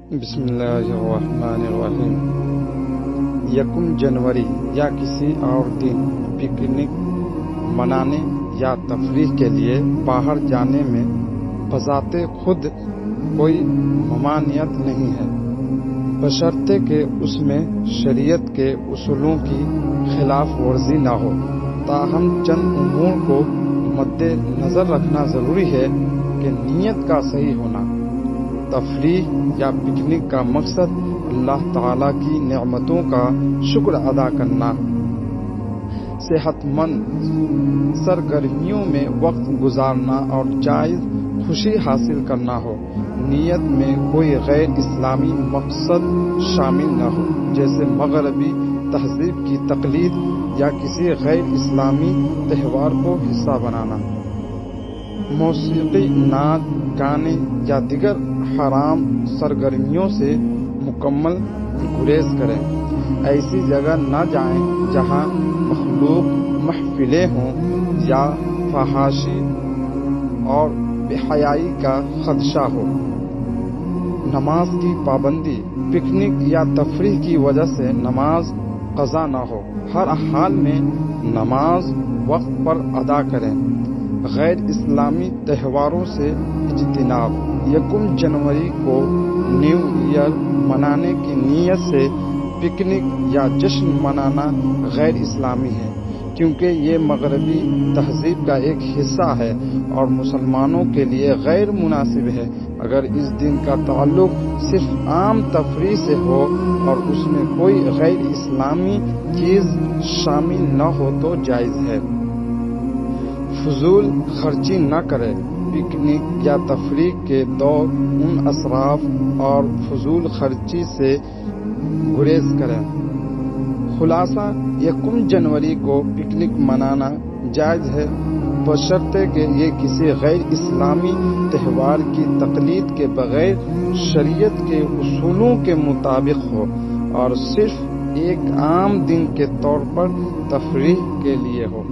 بسم اللہ الرحمن الرحیم۔ 1 جنوری یا کسی اور دن پکنک منانے یا تفریح کے لیے باہر جانے میں بذات خود کوئی ممانعت نہیں ہے، بشرطے کہ اس میں شریعت کے اصولوں کی خلاف ورزی نہ ہو۔ تاہم چند امور کو مد نظر رکھنا ضروری ہے کہ نیت کا صحیح ہونا۔ تفریح یا پکنک کا مقصد اللہ تعالیٰ کی نعمتوں کا شکر ادا کرنا، صحت مند سرگرمیوں میں وقت گزارنا اور جائز خوشی حاصل کرنا ہو۔ نیت میں کوئی غیر اسلامی مقصد شامل نہ ہو، جیسے مغربی تہذیب کی تقلید یا کسی غیر اسلامی تہوار کو حصہ بنانا۔ موسیقی، نعت گانے یا دیگر حرام سرگرمیوں سے مکمل گریز کریں۔ ایسی جگہ نہ جائیں جہاں مخلوق محفلیں ہوں یا فحاشی اور بے حیائی کا خدشہ ہو۔ نماز کی پابندی، پکنک یا تفریح کی وجہ سے نماز قضا نہ ہو۔ ہر حال میں نماز وقت پر ادا کریں۔ غیر اسلامی تہواروں سے اجتناب۔ 1 جنوری کو نیو ایئر منانے کی نیت سے پکنک یا جشن منانا غیر اسلامی ہے، کیونکہ یہ مغربی تہذیب کا ایک حصہ ہے اور مسلمانوں کے لیے غیر مناسب ہے۔ اگر اس دن کا تعلق صرف عام تفریح سے ہو اور اس میں کوئی غیر اسلامی چیز شامل نہ ہو تو جائز ہے۔ فضول خرچی نہ کریں۔ پکنک یا تفریح کے دور ان اسراف اور فضول خرچی سے گریز کریں۔ خلاصہ، 1 جنوری کو پکنک منانا جائز ہے، بشرطے کہ یہ کسی غیر اسلامی تہوار کی تقلید کے بغیر شریعت کے اصولوں کے مطابق ہو اور صرف ایک عام دن کے طور پر تفریح کے لیے ہو۔